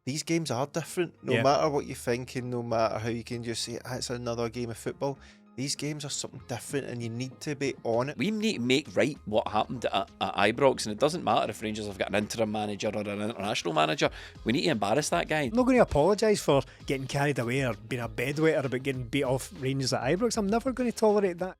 these games are different. No matter what you're thinking, no matter how you can just say, it's another game of football. These games are something different and you need to be on it. We need to make right what happened at Ibrox, and it doesn't matter if Rangers have got an interim manager or an international manager. We need to embarrass that guy. I'm not going to apologise for getting carried away or being a bedwetter about getting beat off Rangers at Ibrox. I'm never going to tolerate that.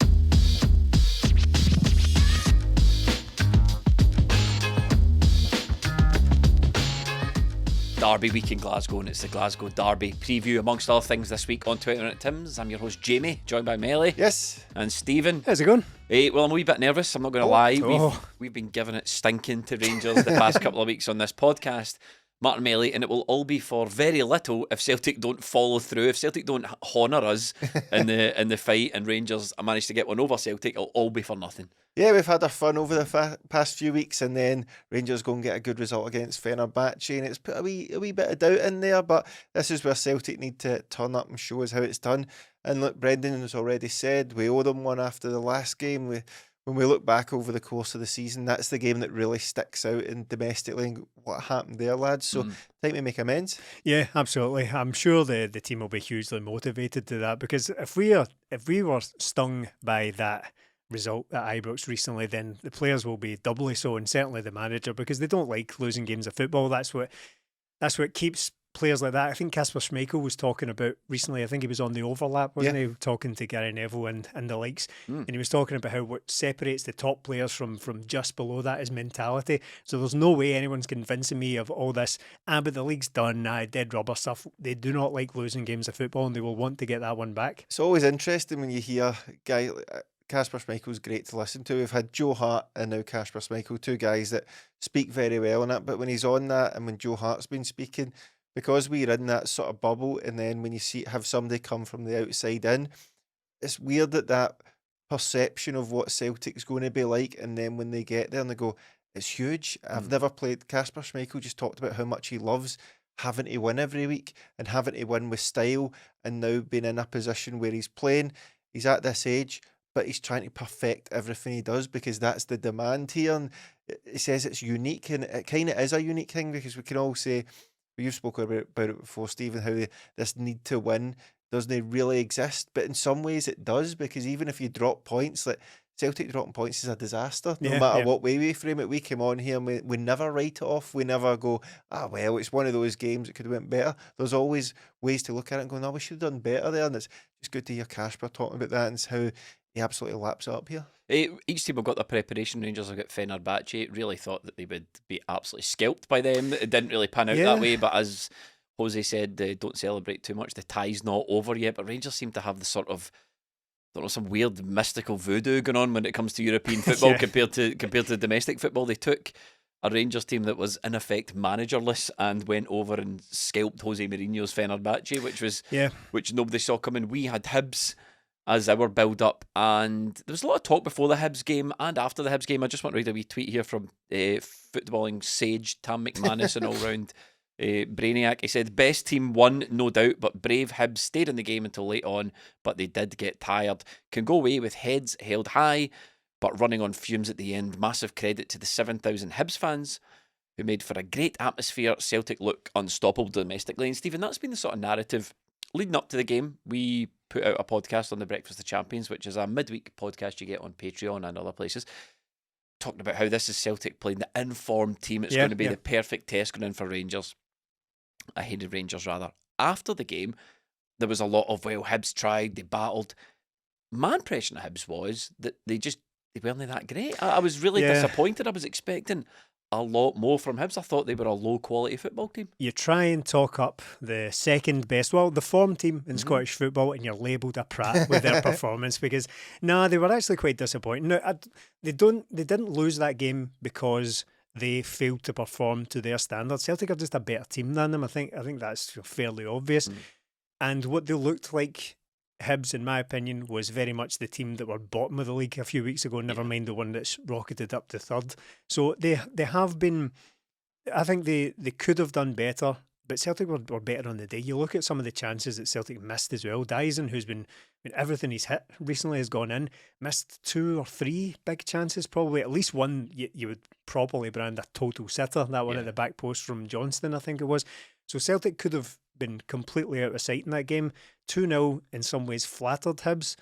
Derby week in Glasgow, and it's the Glasgow Derby preview amongst other things this week on 20 Minute Tims. I'm your host Jamie, joined by Melly. Yes. And Stephen. How's it going? Hey, well, I'm a wee bit nervous, I'm not going to lie. We've been giving it stinking to Rangers the past couple of weeks on this podcast, Martin Melly, and it will all be for very little if Celtic don't follow through. If Celtic don't honour us in the fight and Rangers manage to get one over Celtic, it'll all be for nothing. Yeah, we've had our fun over the past few weeks, and then Rangers go and get a good result against Fenerbahce, and it's put a wee bit of doubt in there, but this is where Celtic need to turn up and show us how it's done. And look, Brendan has already said we owe them one after the last game. When we look back over the course of the season, that's the game that really sticks out in domestically and what happened there, lads. So time to make amends. Yeah, absolutely. I'm sure the team will be hugely motivated to that, because if we were stung by that result at Ibrox recently, then the players will be doubly so, and certainly the manager, because they don't like losing games of football. That's what keeps players like that. I think Kasper Schmeichel was talking about recently, I think he was on the Overlap, wasn't he, talking to Gary Neville and the likes, and he was talking about how what separates the top players from just below that is mentality. So there's no way anyone's convincing me of all this, but the league's done, dead rubber stuff. They do not like losing games of football, and they will want to get that one back. It's always interesting when you hear a guy Kasper Schmeichel's great to listen to. We've had Joe Hart and now Kasper Schmeichel, two guys that speak very well on it, but when he's on that and when Joe Hart's been speaking, because we're in that sort of bubble, and then when you have somebody come from the outside in, it's weird that perception of what Celtic's going to be like, and then when they get there and they go, it's huge. I've never played. Kasper Schmeichel just talked about how much he loves having to win every week and having to win with style, and now being in a position where he's playing. He's at this age, but he's trying to perfect everything he does because that's the demand here. And he says it's unique, and it kind of is a unique thing, because we can all say, you've spoken about it before, Stephen, how this need to win doesn't really exist, but in some ways it does, because even if you drop points, like Celtic dropping points is a disaster, no matter what way we frame it. We come on here and we never write it off. We never go, well, it's one of those games, it could have went better. There's always ways to look at it and go, no, we should have done better there. And it's just good to hear Kasper talking about that and how he absolutely laps it up here. Each team have got their preparation. Rangers have got Fenerbahce. Really thought that they would be absolutely scalped by them. It didn't really pan out that way, but as Jose said, don't celebrate too much. The tie's not over yet, but Rangers seem to have the sort of, I don't know, some weird mystical voodoo going on when it comes to European football compared to domestic football. They took a Rangers team that was in effect managerless and went over and scalped Jose Mourinho's Fenerbahce, which nobody saw coming. We had Hibs as our build-up, and there was a lot of talk before the Hibs game and after the Hibs game. I just want to read a wee tweet here from footballing sage Tam McManus, an all-round brainiac. He said, best team won, no doubt, but brave Hibs stayed in the game until late on, but they did get tired. Can go away with heads held high, but running on fumes at the end. Massive credit to the 7,000 Hibs fans who made for a great atmosphere. Celtic look unstoppable domestically. And Stephen, that's been the sort of narrative leading up to the game. We put out a podcast on the Breakfast of Champions, which is a midweek podcast you get on Patreon and other places, talking about how this is Celtic playing the informed team. It's going to be the perfect test going in for Rangers. I hated Rangers, rather. After the game, there was a lot of, well, Hibs tried, they battled. My impression of Hibs was that they weren't that great. I was really disappointed. I was expecting a lot more from Hibs. I thought they were a low-quality football team. You try and talk up the second best, the form team in Scottish football, and you're labelled a prat with their performance, because they were actually quite disappointing. Now, they didn't lose that game because they failed to perform to their standards. Celtic are just a better team than them. I think that's fairly obvious. And what they looked like, Hibs, in my opinion, was very much the team that were bottom of the league a few weeks ago, never mind the one that's rocketed up to third. So they have been, I think they could have done better, but Celtic were better on the day. You look at some of the chances that Celtic missed as well. Dyson, who's been, everything he's hit recently has gone in, missed 2 or 3 big chances, probably. At least one you would properly brand a total sitter, that one at the back post from Johnston, I think it was. So Celtic could have been completely out of sight in that game. 2-0 in some ways flattered Hibs.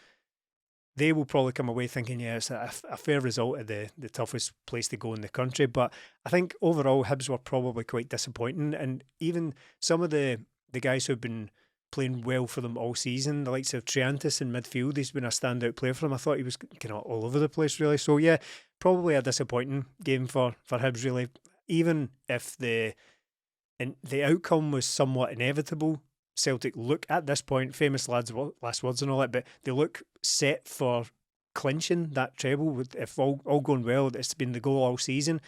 They will probably come away thinking, yeah, it's a fair result at the toughest place to go in the country. But I think overall Hibs were probably quite disappointing. And even some of the guys who've been playing well for them all season, the likes of Triantis in midfield, he's been a standout player for them. I thought he was kind of all over the place, really. So yeah, probably a disappointing game for Hibs, really. Even if the outcome was somewhat inevitable, Celtic look at this point, famous lads' last words and all that, but they look set for clinching that treble. If all going well, it's been the goal all season.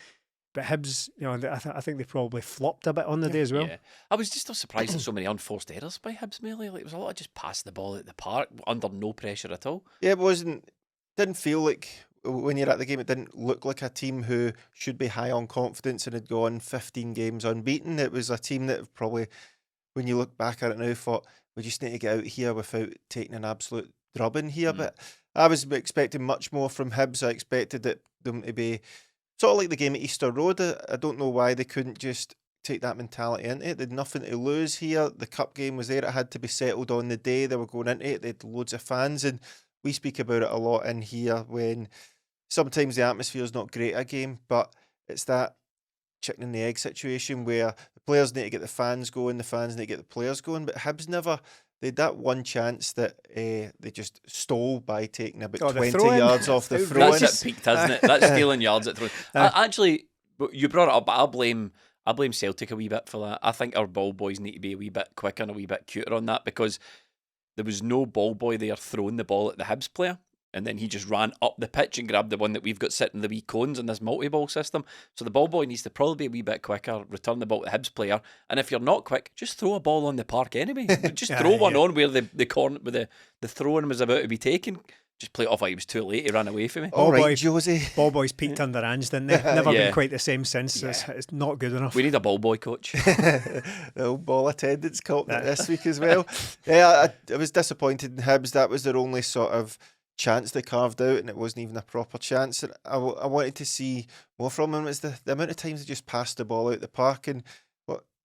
But Hibs, I think they probably flopped a bit on the day as well. Yeah. I was just surprised at so many unforced errors by Hibs, mainly. Like, it was a lot of just pass the ball at the park under no pressure at all. Yeah, didn't feel like, when you're at the game, it didn't look like a team who should be high on confidence and had gone 15 games unbeaten. It was a team that probably, when you look back at it now, thought, we just need to get out here without taking an absolute drubbing here. But I was expecting much more from Hibs. I expected them to be sort of like the game at Easter Road. I don't know why they couldn't just take that mentality into it. They had nothing to lose here. The cup game was there. It had to be settled on the day they were going into it. They had loads of fans, and we speak about it a lot in here when sometimes the atmosphere is not great at a game, but it's that chicken and the egg situation where the players need to get the fans going, the fans need to get the players going. But Hibs never, they had that one chance that they just stole by taking about 20 yards off the throw. That's it peaked, hasn't it? That's stealing yards at throw. Actually, you brought it up, but I blame Celtic a wee bit for that. I think our ball boys need to be a wee bit quicker and a wee bit cuter on that, because there was no ball boy there throwing the ball at the Hibs player. And then he just ran up the pitch and grabbed the one that we've got sitting the wee cones in this multi-ball system. So the ball boy needs to probably be a wee bit quicker, return the ball to the Hibs player. And if you're not quick, just throw a ball on the park anyway. Just throw one on where the corner, where the throwing was about to be taken. Just play it off like it was too late. He ran away from me. All right, Josie. Ball boys peaked under Ange, didn't they? Never been quite the same since. Yeah. It's not good enough. We need a ball boy coach. The old ball attendance caught this week as well. Yeah, I was disappointed in Hibs. That was their only sort of chance they carved out, and it wasn't even a proper chance. And I wanted to see more from them. It's the amount of times they just passed the ball out the park, and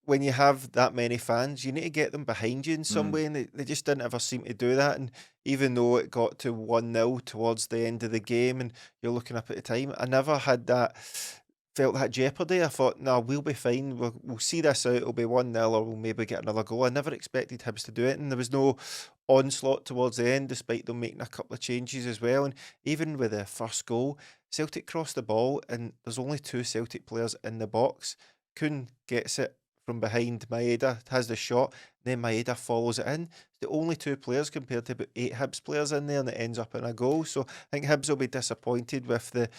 when you have that many fans, you need to get them behind you in some way, and they just didn't ever seem to do that. And even though it got to 1-0 towards the end of the game, and you're looking up at the time, I never felt that jeopardy. I thought, no, we'll be fine. We'll see this out. It'll be 1-0, or we'll maybe get another goal. I never expected Hibs to do it, and there was no onslaught towards the end, despite them making a couple of changes as well. And even with the first goal, Celtic crossed the ball, and there's only 2 Celtic players in the box. Kuhn gets it from behind Maeda, has the shot, then Maeda follows it in. The only 2 players compared to about 8 Hibs players in there, and it ends up in a goal. So I think Hibs will be disappointed with the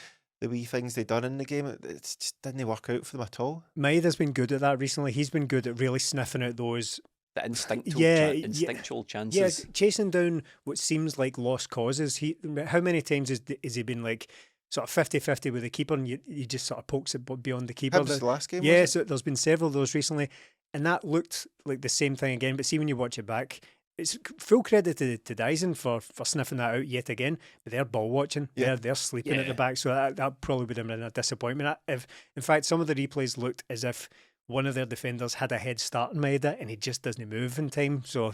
wee things they done in the game. It just didn't work out for them at all. Maeda's been good at that recently. He's been good at really sniffing out those the instinctual chances. Yeah, chasing down what seems like lost causes. How many times has he been like sort of 50-50 with the keeper, and he just sort of pokes it beyond the keeper? Hibs the last game, yeah, so there's been several of those recently, and that looked like the same thing again. But see, when you watch it back, it's full credit to Dyson for sniffing that out yet again. But they're ball watching. Yeah. They're sleeping at the back. So that probably would have been a disappointment. If in fact some of the replays looked as if one of their defenders had a head start in Maeda and he just doesn't move in time. So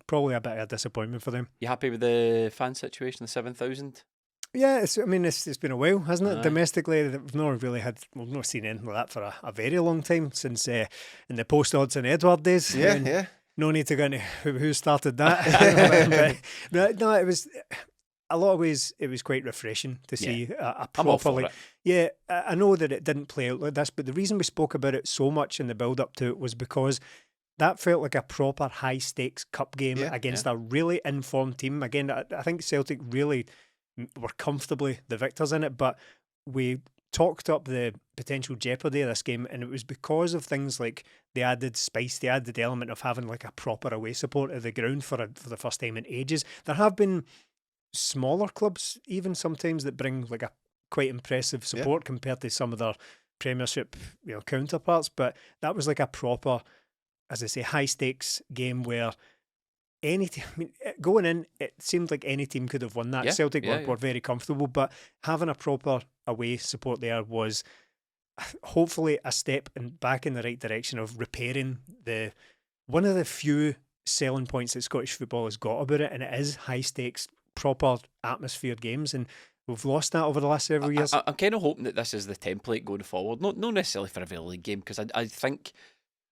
probably a bit of a disappointment for them. You happy with the fan situation, the 7,000? Yeah, it's been a while, hasn't it? Domestically, we've not seen anything like that for a very long time, since in the post-odds and Edward days. Yeah. No need to go into who started that. but, no, it was a lot of ways. It was quite refreshing to see a properly. Yeah, I know that it didn't play out like this, but the reason we spoke about it so much in the build-up to it was because that felt like a proper high-stakes cup game against a really informed team. Again, I think Celtic really were comfortably the victors in it, but we talked up the potential jeopardy of this game, and it was because of things like the added spice, the added element of having like a proper away support at the ground for the first time in ages. There have been smaller clubs even sometimes that bring like a quite impressive support compared to some of their Premiership counterparts, but that was like a proper, as I say, high stakes game where any team, going in, it seemed like any team could have won that. Celtic were very comfortable, but having a proper away support there was hopefully a step back in the right direction of repairing one of the few selling points that Scottish football has got about it, and it is high stakes, proper atmosphere games, and we've lost that over the last several years. I'm kind of hoping that this is the template going forward, not necessarily for every league game, because I think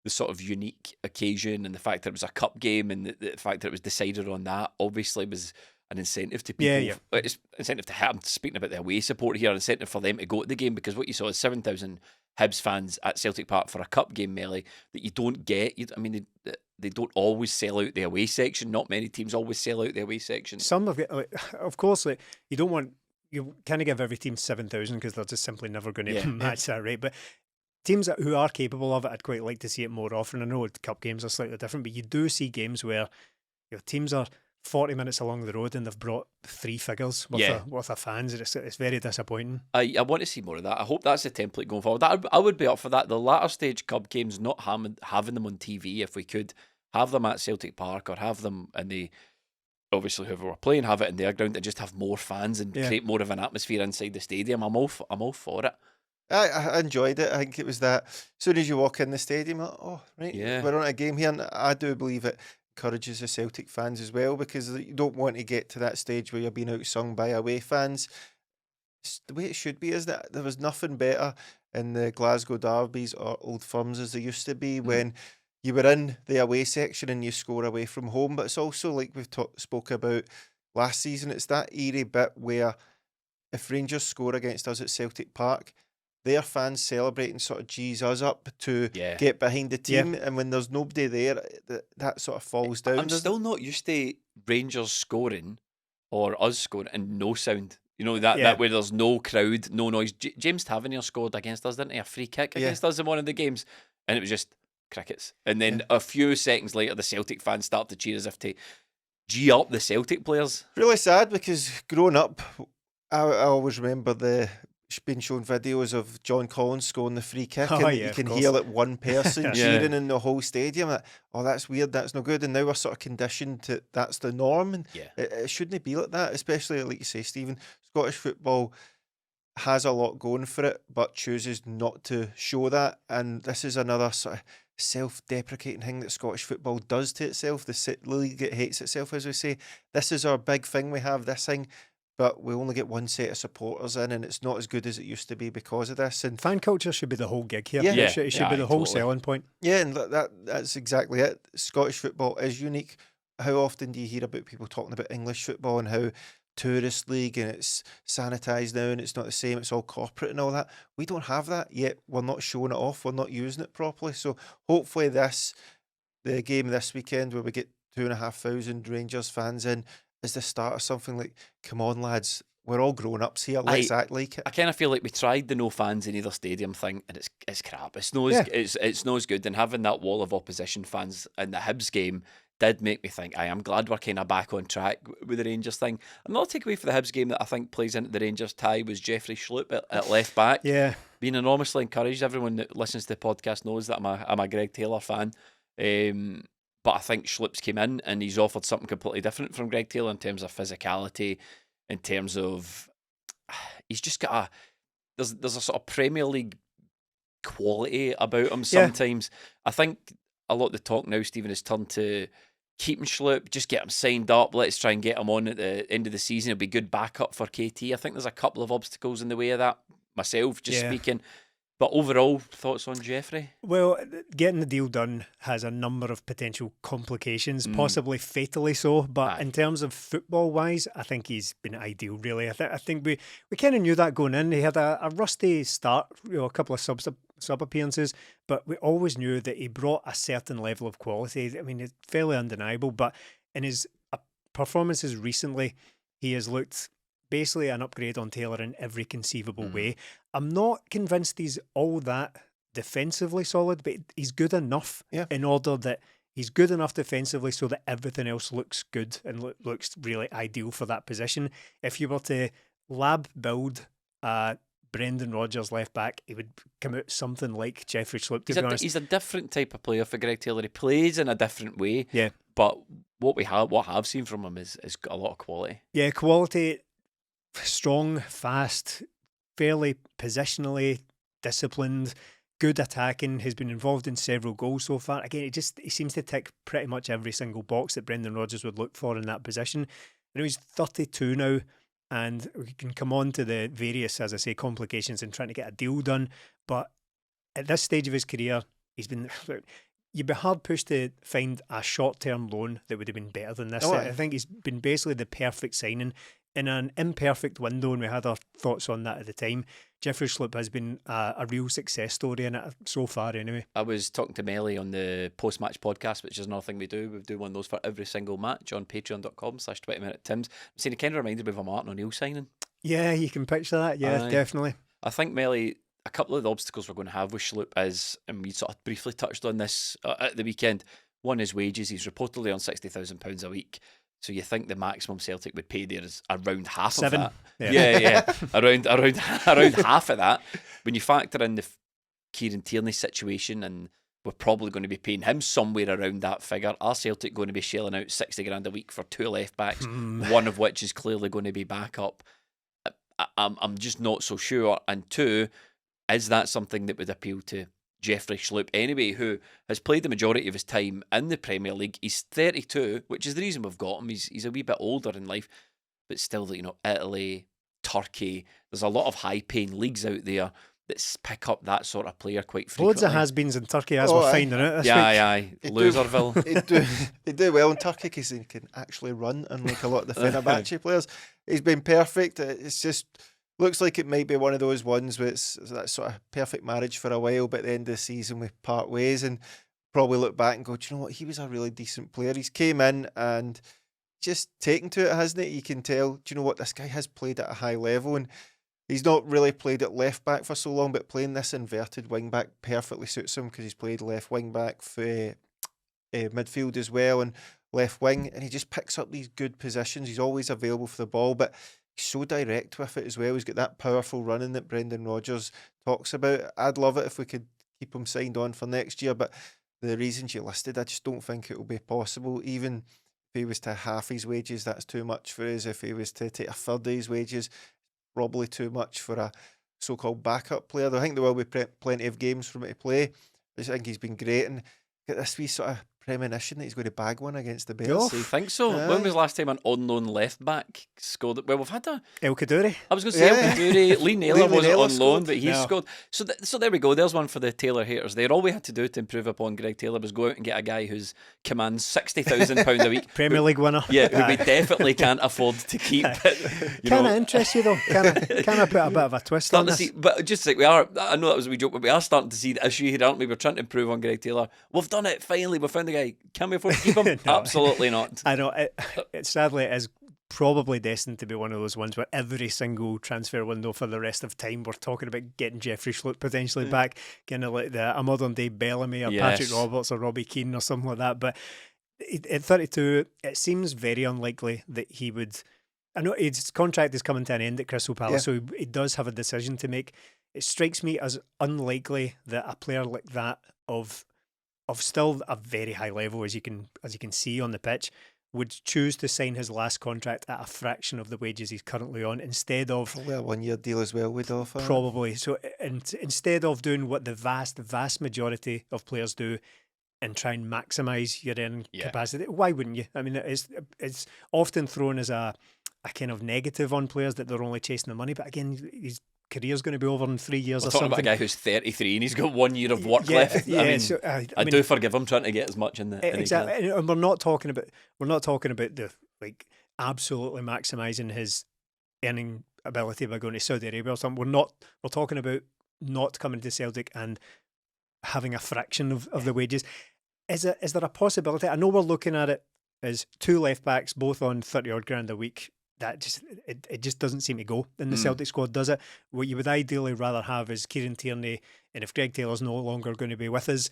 the sort of unique occasion and the fact that it was a cup game and the fact that it was decided on that obviously was an incentive to people. Yeah. It's incentive to have, I'm speaking about the away support here, an incentive for them to go to the game, because what you saw is 7,000 Hibs fans at Celtic Park for a cup game, Melly, that you don't get. I mean, they don't always sell out the away section. Not many teams always sell out the away section. Some of it, of course, you can't give every team 7,000 because they're just simply never going to match that rate. But teams who are capable of it, I'd quite like to see it more often. I know cup games are slightly different, but you do see games where teams are 40 minutes along the road and they've brought 3 figures worth of fans. It's very disappointing. I want to see more of that. I hope that's the template going forward. I would be up for that. The latter stage cup games, not having them on TV, if we could have them at Celtic Park or have them in the, obviously whoever we're playing, have it in their ground and just have more fans and create more of an atmosphere inside the stadium. I'm all for it. I enjoyed it. I think it was that as soon as you walk in the stadium, like, oh, right, we're on a game here. And I do believe it encourages the Celtic fans as well, because you don't want to get to that stage where you're being outsung by away fans. It's the way it should be is that there was nothing better in the Glasgow derbies or Old Firms as they used to be when you were in the away section and you score away from home. But it's also, like we've spoke about last season, it's that eerie bit where if Rangers score against us at Celtic Park, their fans celebrating sort of G's us up to get behind the team, and when there's nobody there, that sort of falls down. I'm still not used to Rangers scoring or us scoring and no sound. You know, that where there's no crowd, no noise. James Tavernier scored against us, didn't he? A free kick against us in one of the games, and it was just crickets. And then a few seconds later, the Celtic fans start to cheer as if to G up the Celtic players. Really sad, because growing up, I always remember being shown videos of John Collins scoring the free kick, and you can hear like one person cheering in the whole stadium. Like, oh, that's weird, that's no good. And now we're sort of conditioned to that's the norm, and it shouldn't be like that. Especially, like you say, Stephen, Scottish football has a lot going for it, but chooses not to show that. And this is another sort of self-deprecating thing that Scottish football does to itself. The league, it hates itself, as we say. This is our big thing. We have this thing, but we only get one set of supporters in, and it's not as good as it used to be because of this. And fan culture should be the whole gig here. It should be the whole selling point. Yeah, and that's exactly it. Scottish football is unique. How often do you hear about people talking about English football and how tourist league and it's sanitised now and it's not the same, it's all corporate and all that? We don't have that yet. We're not showing it off. We're not using it properly. So hopefully the game this weekend where we get 2,500 Rangers fans in, is the start of something like, come on, lads, we're all grown-ups here, let's act like it. I kind of feel like we tried the no fans in either stadium thing, and it's crap. It's not as good, and having that wall of opposition fans in the Hibs game did make me think, I'm glad we're kind of back on track with the Rangers thing. Another takeaway for the Hibs game that I think plays into the Rangers tie was Jeffrey Schlupp at left back. Yeah. Being enormously encouraged. Everyone that listens to the podcast knows that I'm a Greg Taylor fan. But I think Schlupp's came in and he's offered something completely different from Greg Taylor in terms of physicality, in terms of he's just got there's a sort of Premier League quality about him sometimes. I think a lot of the talk now, Stephen, is turned to keeping Schlupp, just get him signed up, let's try and get him on at the end of the season. It'll be good backup for KT. I think there's a couple of obstacles in the way of that, myself just speaking. But overall, thoughts on Jeffrey? Well, getting the deal done has a number of potential complications, possibly fatally so. But in terms of football-wise, I think he's been ideal, really. I think we kind of knew that going in. He had a rusty start, a couple of sub appearances, but we always knew that he brought a certain level of quality. I mean, it's fairly undeniable. But in his performances recently, he has looked basically an upgrade on Taylor in every conceivable way. I'm not convinced he's all that defensively solid, but he's good enough in order that he's good enough defensively so that everything else looks good and looks really ideal for that position. If you were to lab build Brendan Rodgers left back, he would come out something like Jeffrey Schlupp, to be honest. He's a different type of player for Greg Taylor. He plays in a different way. Yeah. But what I've seen from him is got a lot of quality. Yeah, quality, strong, fast, fairly positionally disciplined, good attacking, has been involved in several goals so far. Again, he seems to tick pretty much every single box that Brendan Rodgers would look for in that position. I know he's 32 now, and we can come on to the various, as I say, complications in trying to get a deal done. But at this stage of his career, he's been... You'd be hard pushed to find a short-term loan that would have been better than this. I think he's been basically the perfect signing in an imperfect window, and we had our thoughts on that at the time. Jeffrey Schlupp has been a real success story in it so far anyway. I was talking to Melly on the post-match podcast, which is another thing we do. We do one of those for every single match on patreon.com/20minutetims. I'm saying it kind of reminded me of a Martin O'Neill signing. Yeah, you can picture that. Yeah, definitely. I think, Melly, a couple of the obstacles we're going to have with Schlupp is, and we sort of briefly touched on this at the weekend, one is wages. He's reportedly on £60,000 a week. So you think the maximum Celtic would pay there is around half of that. Yeah. around half of that. When you factor in the Kieran Tierney situation, and we're probably going to be paying him somewhere around that figure, are Celtic going to be shelling out 60 grand a week for 2 left backs, one of which is clearly going to be backup? I'm just not so sure. And 2, is that something that would appeal to Jeffrey Schlupp anyway, who has played the majority of his time in the Premier League? He's 32, which is the reason we've got him. He's a wee bit older in life, but still, Italy, Turkey, there's a lot of high-paying leagues out there that pick up that sort of player quite frequently. Loads of has-beens in Turkey, as we're finding out this week. Aye. Loserville. They do well in Turkey because they can actually run, unlike a lot of the Fenerbahce players. He's been perfect. It's just... looks like it might be one of those ones where it's that sort of perfect marriage for a while, but at the end of the season we part ways and probably look back and go, do you know what, he was a really decent player. He's came in and just taken to it, hasn't it? You can tell, do you know what, this guy has played at a high level, and he's not really played at left back for so long, but playing this inverted wing back perfectly suits him because he's played left wing back for midfield as well and left wing, and he just picks up these good positions. He's always available for the ball, but he's so direct with it as well. He's got that powerful running that Brendan Rodgers talks about. I'd love it if we could keep him signed on for next year, but the reasons you listed, I just don't think it will be possible. Even if he was to half his wages, that's too much for us. If he was to take a third of his wages, probably too much for a so-called backup player. I think there will be plenty of games for him to play. I just think he's been great, and get this wee sort of premonition that he's going to bag one against the Bears. Oh, you think so? When was the last time an on-loan left-back scored? Well, we've had El Kaddouri. I was going to say El Kaddouri. Lee Naylor wasn't on loan, but he scored. So there we go. There's one for the Taylor haters there. All we had to do to improve upon Greg Taylor was go out and get a guy who's commands £60,000 a week. Premier League winner. Yeah, who we definitely can't afford to keep. Can it interest you though? Can I put a bit of a twist on this? But just like we are, I know that was a wee joke, but we are starting to see the issue here, aren't we? We're trying to improve on Greg Taylor. We've done it, finally. We've found the guy. Can we afford to keep him? No. Absolutely not. I know. It sadly is probably destined to be one of those ones where every single transfer window for the rest of time we're talking about getting Jeffrey Schlupp potentially back, kind of like a modern day Bellamy or Patrick Roberts or Robbie Keane or something like that. But at 32, it seems very unlikely that he would. I know his contract is coming to an end at Crystal Palace, so he does have a decision to make. It strikes me as unlikely that a player like that of still a very high level, as you can see on the pitch, would choose to sign his last contract at a fraction of the wages he's currently on, instead of probably a 1-year deal as well would offer. Probably. So instead of doing what the vast majority of players do and try and maximise your earning capacity, why wouldn't you? I mean, it's often thrown as a kind of negative on players that they're only chasing the money, but again, his career's going to be over in 3 years or something. We're talking about a guy who's 33 and he's got 1 year of work left. I do forgive him trying to get as much in the exactly. And we're not talking about the absolutely maximising his earning ability by going to Saudi Arabia or something. We're talking about not coming to Celtic and having a fraction of the wages. Is there a possibility? I know we're looking at it as 2 left backs, both on 30 odd grand a week. That just doesn't seem to go in the Celtic squad, does it? What you would ideally rather have is Kieran Tierney, and if Greg Taylor's no longer going to be with us,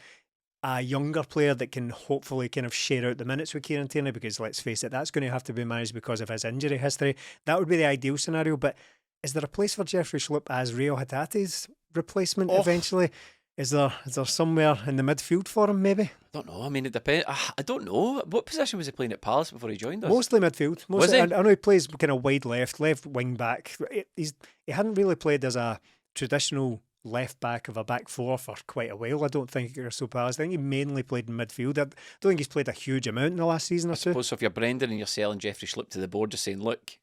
a younger player that can hopefully kind of share out the minutes with Kieran Tierney, because let's face it, that's going to have to be managed because of his injury history. That would be the ideal scenario, but is there a place for Jeffrey Schlupp as Rio HATATE'S replacement eventually? Is there somewhere in the midfield for him, maybe? I don't know. I mean, it depends. I don't know. What position was he playing at Palace before he joined us? Mostly midfield. Was he? I know he plays kind of wide left wing back. He hadn't really played as a traditional left back of a back four for quite a while. I don't think Crystal Palace. I think he mainly played in midfield. I don't think he's played a huge amount in the last season or I two. suppose so if you're Brendan and you're selling Jeffrey Schlupp to the board, just saying, look,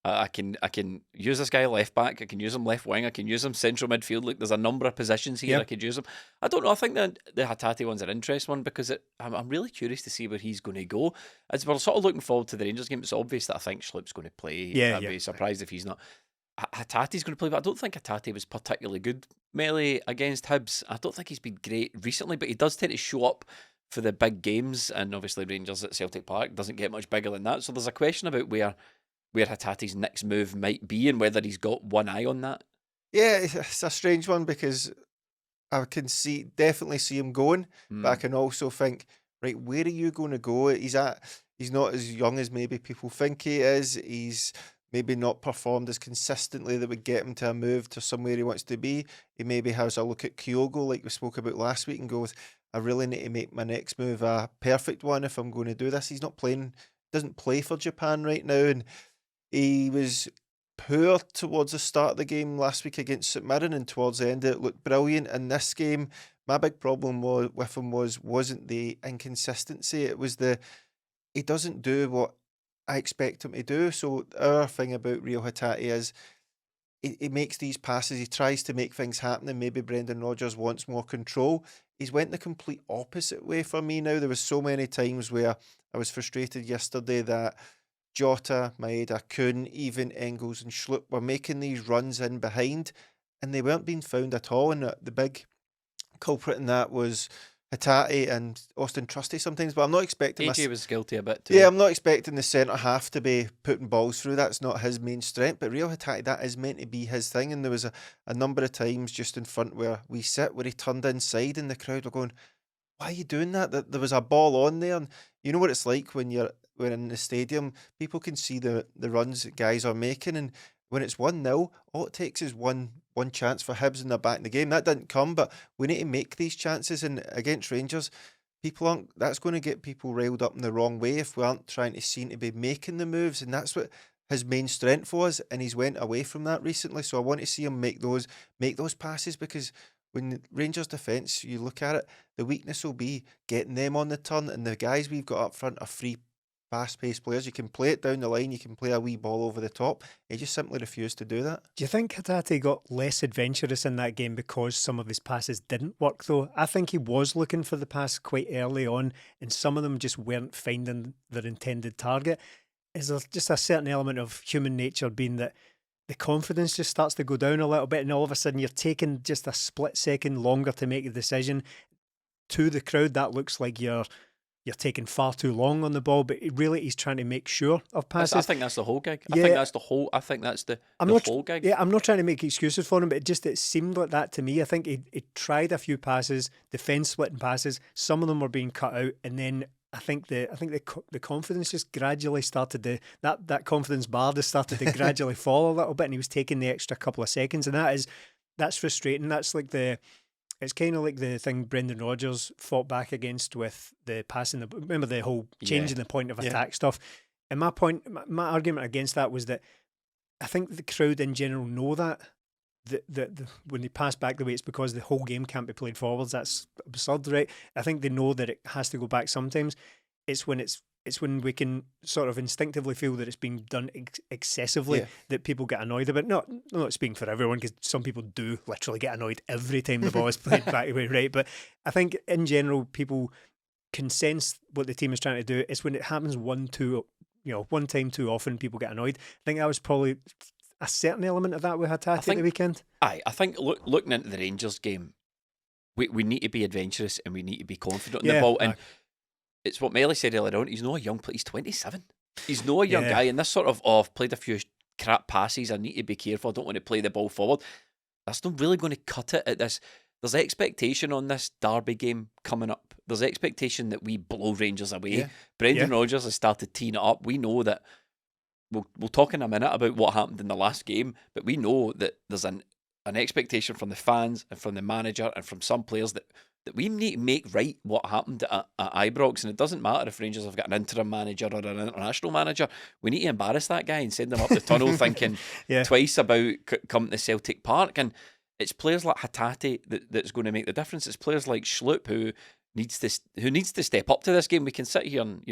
I can use this guy left back, I can use him left wing, I can use him central midfield. Look, there's a number of positions here I could use him. I don't know. I think the Hatate one's an interesting one because I'm really curious to see where he's going to go. As we're sort of looking forward to the Rangers game, it's obvious that I think Schlupp's going to play. I'd be surprised if he's not. Hatate's going to play, but I don't think Hatate was particularly good melee against Hibs. I don't think he's been great recently, but he does tend to show up for the big games, and obviously Rangers at Celtic Park doesn't get much bigger than that. So there's a question about where Hatate's next move might be and whether he's got one eye on that. Yeah, it's a strange one because I can definitely see him going, but I can also think, right, where are you going to go? He's not as young as maybe people think he is. He's maybe not performed as consistently that would get him to a move to somewhere he wants to be. He maybe has a look at Kyogo like we spoke about last week and goes, I really need to make my next move a perfect one if I'm going to do this. He's not playing, doesn't play for Japan right now, and he was poor towards the start of the game last week against St Mirren, and towards the end it looked brilliant. In this game, my big problem with him wasn't the inconsistency. It was he doesn't do what I expect him to do. So our thing about Rio Hatate is he makes these passes, he tries to make things happen, and maybe Brendan Rodgers wants more control. He's went the complete opposite way for me now. There was so many times where I was frustrated yesterday that Jota, Maeda, Kuhn, even Engels and Schlupp were making these runs in behind, and they weren't being found at all. And the big culprit in that was Hatate and Austin Trusty sometimes, but I'm not expecting... AJ was guilty a bit too. Yeah, I'm not expecting the centre half to be putting balls through. That's not his main strength, but Rio Hatate, that is meant to be his thing. And there was a number of times just in front where we sit, where he turned inside and the crowd were going, why are you doing that? There was a ball on there, and you know what it's like when we're in the stadium, people can see the runs that guys are making, and when it's 1-0, all it takes is one chance for Hibs and they're back in the game. That didn't come, but we need to make these chances, and against Rangers, that's going to get people riled up in the wrong way if we aren't trying to seem to be making the moves, and that's what his main strength was, and he's went away from that recently. So I want to see him make those passes, because when the Rangers defence, you look at it, the weakness will be getting them on the turn, and the guys we've got up front are free, fast-paced players. You can play it down the line, you can play a wee ball over the top. He just simply refused to do that. Do you think Hatate got less adventurous in that game because some of his passes didn't work, though? I think he was looking for the pass quite early on, and some of them just weren't finding their intended target. Is there just a certain element of human nature being that the confidence just starts to go down a little bit, and all of a sudden you're taking just a split second longer to make a decision? To the crowd, that looks like you're taking far too long on the ball, but really he's trying to make sure of passes. I think that's the whole gig. I think that's the whole gig. Yeah, I'm not trying to make excuses for him, but it seemed like that to me. I think he tried a few passes, defence splitting passes. Some of them were being cut out, and then I think the confidence just gradually started to that confidence bar just started to gradually fall a little bit, and he was taking the extra couple of seconds, and that's frustrating. That's like it's kind of like the thing Brendan Rodgers fought back against with the passing. Remember the whole changing the point of attack stuff. And my argument against that was that I think the crowd in general know that when they pass back the way, it's because the whole game can't be played forwards. That's absurd, right? I think they know that it has to go back sometimes. It's when we can sort of instinctively feel that it's being done excessively that people get annoyed about. I'm not speaking for everyone, because some people do literally get annoyed every time the ball is played back away, right? But I think in general people can sense what the team is trying to do. It's when it happens one time too often, people get annoyed. I think that was probably a certain element of that with Hatate at the weekend. I think looking into the Rangers game, we need to be adventurous and we need to be confident in the ball. And it's what Melly said earlier on. He's not a young player. He's 27. He's not a young guy. And this sort of, I've played a few crap passes, I need to be careful, I don't want to play the ball forward. That's not really going to cut it at this. There's expectation on this derby game coming up. There's expectation that we blow Rangers away. Yeah. Brendan Rodgers has started teeing it up. We know that, we'll talk in a minute about what happened in the last game, but we know that there's an expectation from the fans and from the manager and from some players that we need to make right what happened at Ibrox. And it doesn't matter if Rangers have got an interim manager or an international manager. We need to embarrass that guy and send him up the tunnel thinking twice about coming to Celtic Park. And it's players like Hatate that's going to make the difference. It's players like SCHLUPP who needs to step up to this game. We can sit here and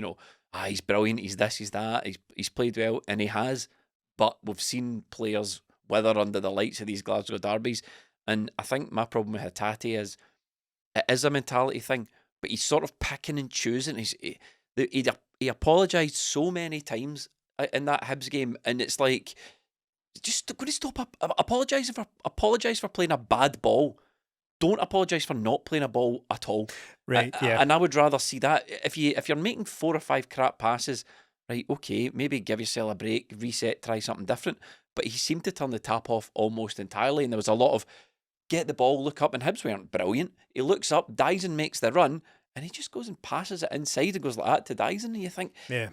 he's brilliant, he's this, he's that, he's played well, and he has. But we've seen players wither under the lights of these Glasgow derbies, and I think my problem with Hatate is it is a mentality thing, but he's sort of picking and choosing. He apologised so many times in that Hibs game, and it's like, just going to stop apologise for playing a bad ball. Don't apologise for not playing a ball at all. Right, yeah. And I would rather see that. If you're making 4 or 5 crap passes, right, okay, maybe give yourself a break, reset, try something different. But he seemed to turn the tap off almost entirely, and there was a lot of get the ball, look up, and Hibs weren't brilliant. He looks up, Dyson makes the run, and he just goes and passes it inside and goes like that to Dyson, and you think, yeah,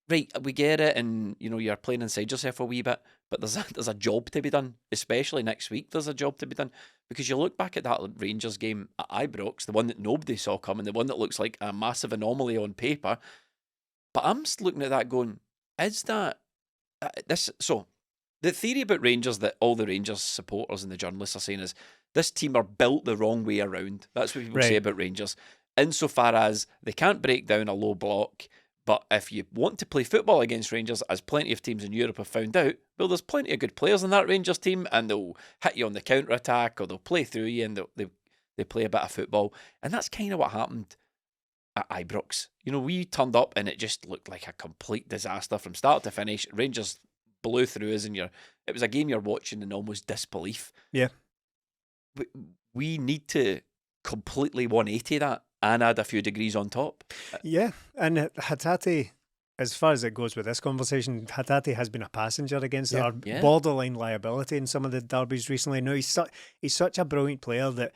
right, we get it, and you're playing inside yourself a wee bit, but there's a job to be done, especially next week. There's a job to be done, because you look back at that Rangers game at Ibrox, the one that nobody saw coming, the one that looks like a massive anomaly on paper. But I'm just looking at that going, is that this? So the theory about Rangers that all the Rangers supporters and the journalists are saying is this team are built the wrong way around. That's what people say about Rangers, insofar as they can't break down a low block. But if you want to play football against Rangers, as plenty of teams in Europe have found out, well, there's plenty of good players in that Rangers team, and they'll hit you on the counter-attack, or they'll play through you, and they play a bit of football. And that's kind of what happened at Ibrox. We turned up, and it just looked like a complete disaster from start to finish. Rangers blew through us, and it was a game you're watching in almost disbelief. Yeah. We need to completely 180 that, and add a few degrees on top. Yeah, and Hatate, as far as it goes with this conversation, Hatate has been a passenger against our borderline liability in some of the derbies recently. No, he's such a brilliant player that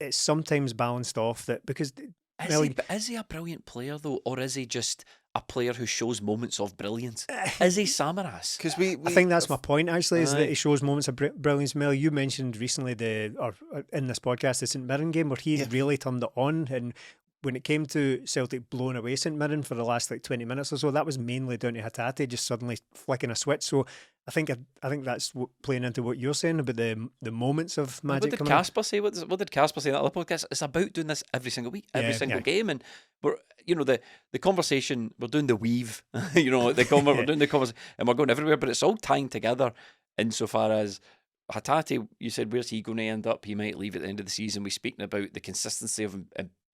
it's sometimes balanced off that because... Is he a brilliant player though, or is he just a player who shows moments of brilliance? Is he Samaras? Because I think that's my point actually, is that he shows moments of brilliance. Mel, you mentioned recently in this podcast the St Mirren game where he really turned it on, and when it came to Celtic blowing away St Mirren for the last 20 minutes or so, that was mainly down to Hatate just suddenly flicking a switch. So I think that's playing into what you're saying about the moments of magic. What did Casper say? What did Casper say in that other podcast? It's about doing this every single week, every single game, and we're the conversation. We're doing the weave, we're doing the conversation, and we're going everywhere, but it's all tying together. Insofar as Hatate, you said, where's he going to end up? He might leave at the end of the season. We're speaking about the consistency of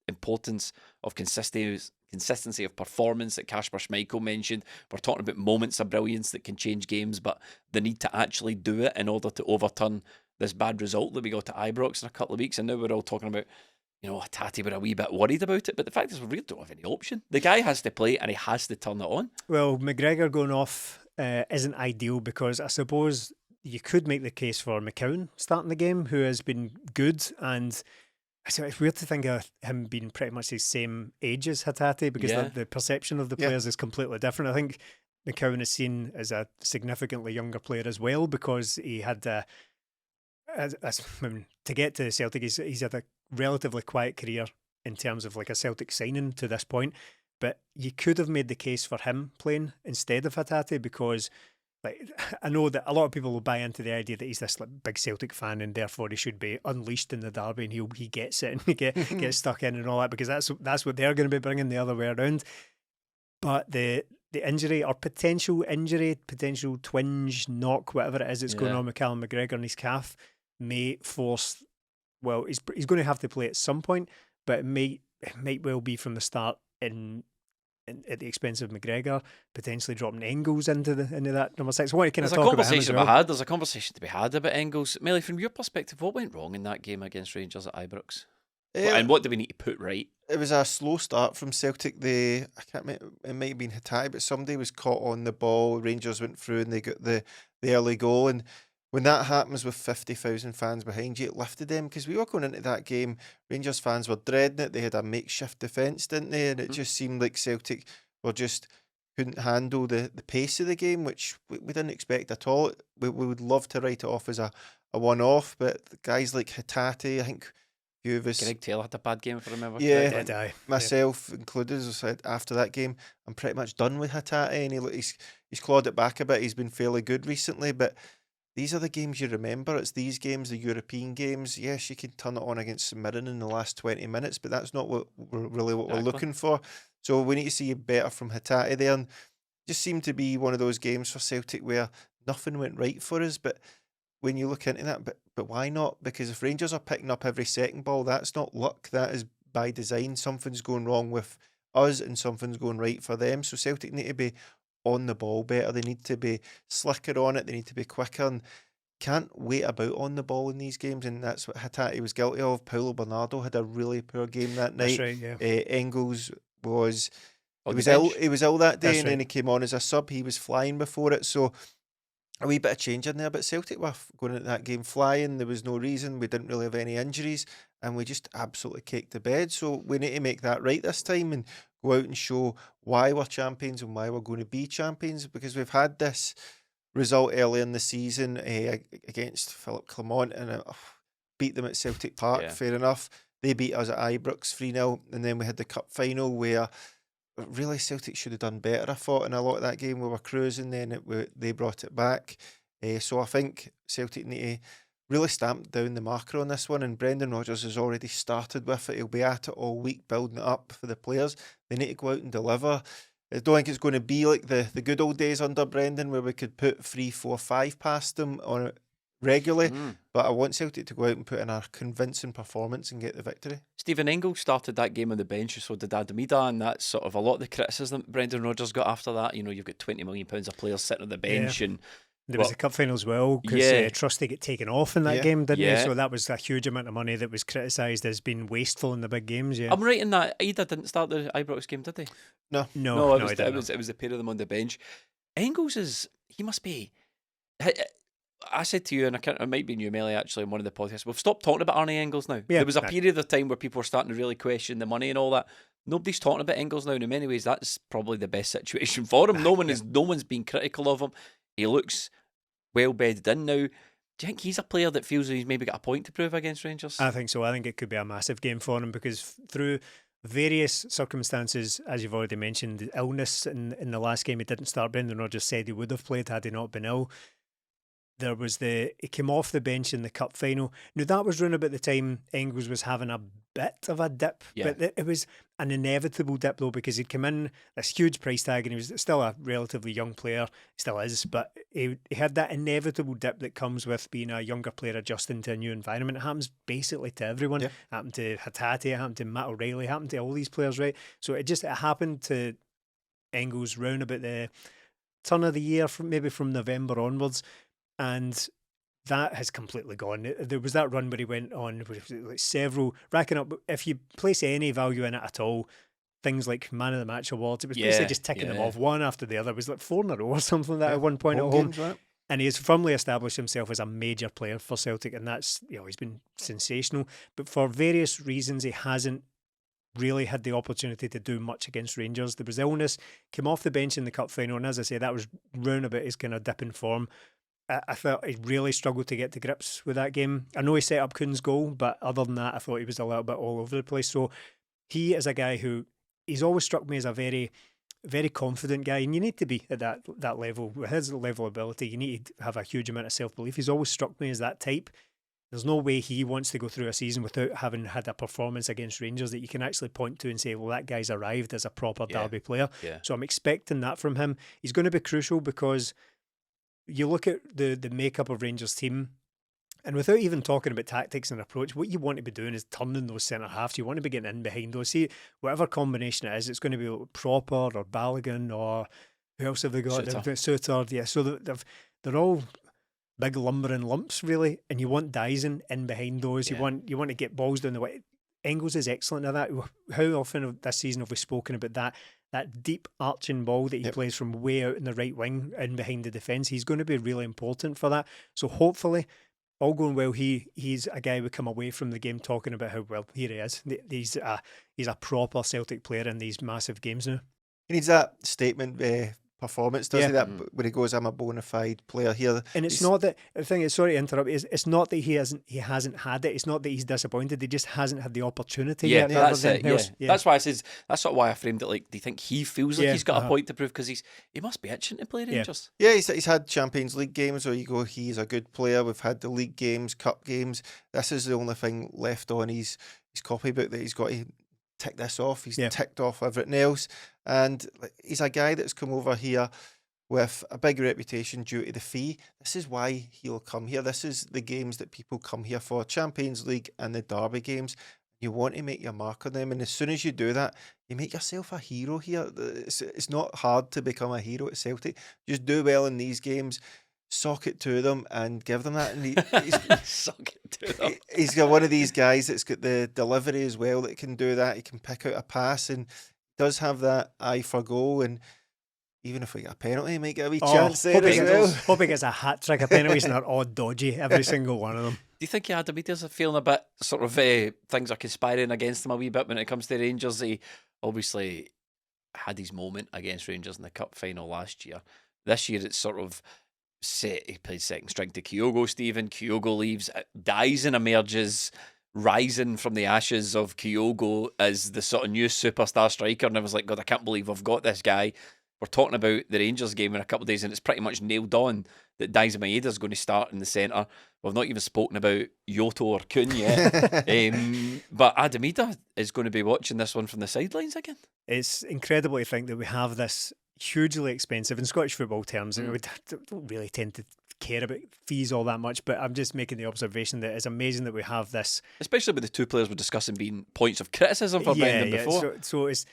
importance of consistency of performance that Kasper Schmeichel mentioned. We're talking about moments of brilliance that can change games, but the need to actually do it in order to overturn this bad result that we got to Ibrox in a couple of weeks. And now we're all talking about, Hatate, we're a wee bit worried about it, but the fact is we really don't have any option. The guy has to play and he has to turn it on. Well, McGregor going off isn't ideal, because I suppose you could make the case for McCowan starting the game, who has been good, and so it's weird to think of him being pretty much the same age as Hatate, because the perception of the players is completely different. I think McCowan is seen as a significantly younger player as well, because he had to get to Celtic. He's had a relatively quiet career in terms of like a Celtic signing to this point, but you could have made the case for him playing instead of Hatate, because I know that a lot of people will buy into the idea that he's this big Celtic fan and therefore he should be unleashed in the derby, and he gets it and he gets stuck in and all that, because that's what they're going to be bringing the other way around. But the injury or potential twinge, knock, whatever it is that's going on with Callum McGregor in his calf may force. Well, he's going to have to play at some point, but it might well be from the start at the expense of McGregor, potentially dropping Engels into that number 6. I want to kind of talk about him as well. There's a conversation to be had about Engels. Melly, from your perspective, what went wrong in that game against Rangers at Ibrox? And what do we need to put right? It was a slow start from Celtic. It might have been Hatate, but somebody was caught on the ball. Rangers went through and they got the early goal. And when that happens with 50,000 fans behind you, it lifted them, because we were going into that game, Rangers fans were dreading it. They had a makeshift defence, didn't they? And it just seemed like Celtic couldn't handle the pace of the game, which we didn't expect at all. We would love to write it off as a one-off, but guys like Hatate, I think a few of us... Greg Taylor had a bad game, if I remember correctly. Myself included, as I said, after that game, I'm pretty much done with Hatate, and he's clawed it back a bit. He's been fairly good recently, but these are the games you remember. It's these games, the European games. Yes, you can turn it on against St Mirren in the last 20 minutes, but that's not what we're looking for. So we need to see better from Hatate there. And just seemed to be one of those games for Celtic where nothing went right for us. But when you look into that, but why not? Because if Rangers are picking up every second ball, that's not luck. That is by design. Something's going wrong with us and something's going right for them. So Celtic need to be on the ball better. They need to be slicker on it. They need to be quicker and can't wait about on the ball in these games. And that's what Hatate was guilty of. Paulo Bernardo had a really poor game that night. That's right, yeah. Engels was... On He the was ill that day, That's and then right. he came on as a sub. He was flying before it, so a wee bit of change in there. But Celtic were going into that game flying. There was no reason. We didn't really have any injuries, and we just absolutely caked the bed. So we need to make that right this time and go out and show why we're champions and why we're going to be champions, because we've had this result early in the season against Philip Clement and beat them at Celtic Park. Yeah. Fair enough. They beat us at Ibrox 3-0, and then we had the cup final where really Celtic should have done better, I thought, in a lot of that game. We were cruising, then they brought it back. So I think Celtic need to really stamp down the marker on this one, and Brendan Rodgers has already started with it. He'll be at it all week, building it up for the players. They need to go out and deliver. I don't think it's going to be like the good old days under Brendan where we could put 3, 4, 5 past them on it regularly, but I want Celtic to go out and put in a convincing performance and get the victory. Stephen Engels started that game on the bench, so did Adamida, and that's sort of a lot of the criticism that Brendan Rodgers got after that. You know, you've got £20 million of players sitting on the bench, and there was a cup final as well because Trusty got taken off in that game, didn't he? So that was a huge amount of money that was criticised as being wasteful in the big games. Yeah, I'm right in that IDAH didn't start the Ibrox game, did he? No, it was the pair of them on the bench. Engels he must be. I said to you, and it might be in you, Melly, actually, in one of the podcasts, we've stopped talking about Arne Engels now. There was a period of time where people were starting to really question the money and all that. Nobody's talking about Engels now, and in many ways, that's probably the best situation for him. No one's been critical of him. He looks well bedded in now. Do you think he's a player that feels that he's maybe got a point to prove against Rangers? I think so. I think it could be a massive game for him because through various circumstances, as you've already mentioned, the illness in the last game, he didn't start. Brendan Rodgers said he would have played had he not been ill. There was he came off the bench in the cup final. Now that was round about the time Engels was having a bit of a dip, but it was an inevitable dip though because he'd come in this huge price tag and he was still a relatively young player, still is, but he had that inevitable dip that comes with being a younger player adjusting to a new environment. It happens basically to everyone. It happened to Hatate, it happened to Matt O'Reilly, it happened to all these players, right? So it happened to Engels round about the turn of the year, from November onwards. And that has completely gone. There was that run where he went on like several, racking up, if you place any value in it at all, things like Man of the Match awards, it was basically just ticking them off one after the other. It was like 4 in a row or something like that at one point at home. Games, right? And he has firmly established himself as a major player for Celtic, and that's, he's been sensational. But for various reasons, he hasn't really had the opportunity to do much against Rangers. There was illness, came off the bench in the cup final, and as I say, that was round about his kind of dip in form. I felt he really struggled to get to grips with that game. I know he set up Kuhn's goal, but other than that, I thought he was a little bit all over the place. So he is a guy who, he's always struck me as a very, very confident guy, and you need to be at that level. With his level of ability, you need to have a huge amount of self-belief. He's always struck me as that type. There's no way he wants to go through a season without having had a performance against Rangers that you can actually point to and say, well, that guy's arrived as a proper derby player. Yeah. So I'm expecting that from him. He's going to be crucial because you look at the makeup of Rangers' team, and without even talking about tactics and approach, what you want to be doing is turning those centre halves. You want to be getting in behind those. See, whatever combination it is, it's going to be Proper or Balogun or who else have they got? Suter. Yeah, so they're all big lumbering lumps, really, and you want Dyson in behind those. You want to get balls down the way. Engels is excellent at that. How often this season have we spoken about that deep arching ball that he plays from way out in the right wing in behind the defence? He's going to be really important for that. So hopefully, all going well, he's a guy we come away from the game talking about how, well, here he is. He's a proper Celtic player in these massive games now. He needs that statement performance, does he? That when he goes, I'm a bona fide player here. And it's not that the thing is, sorry to interrupt, it's not that he hasn't had it. It's not that he's disappointed. He just hasn't had the opportunity yet. That's it. Yeah. That's why I says that's sort of why I framed it like, do you think he feels like he's got a point to prove? Because he must be itching to play Rangers. Yeah, he's had Champions League games where you go, he's a good player. We've had the league games, cup games. This is the only thing left on his copybook that he's got to tick this off. He's ticked off everything else, and he's a guy that's come over here with a big reputation due to the fee. This is why he'll come here. This is the games that people come here for, Champions League and the derby games. You want to make your mark on them, and as soon as you do that, you make yourself a hero here. It's not hard to become a hero at Celtic. Just do well in these games, sock it to them, and give them that. And sock it to them. He's got one of these guys that's got the delivery as well that can do that. He can pick out a pass and does have that eye for goal. And even if we get a penalty, he might get a wee chance there as well. Hope he gets a hat-trick of penalties and they're all dodgy, every single one of them. Do you think Adamita's feeling a bit sort of things are conspiring against him a wee bit when it comes to Rangers? He obviously had his moment against Rangers in the cup final last year. This year it's sort of set. He played second string to Kyogo, Stephen. Kyogo leaves. Dyson emerges, rising from the ashes of Kyogo as the sort of new superstar striker. And I was like, God, I can't believe I've got this guy. We're talking about the Rangers game in a couple of days, and it's pretty much nailed on that Daizen Maeda is going to start in the centre. We've not even spoken about Yoto or Kun yet. But Adamita is going to be watching this one from the sidelines again. It's incredible to think that we have this hugely expensive, in Scottish football terms, and we don't really tend to care about fees all that much, but I'm just making the observation that it's amazing that we have this. Especially with the two players we're discussing being points of criticism for Brendan before. So it's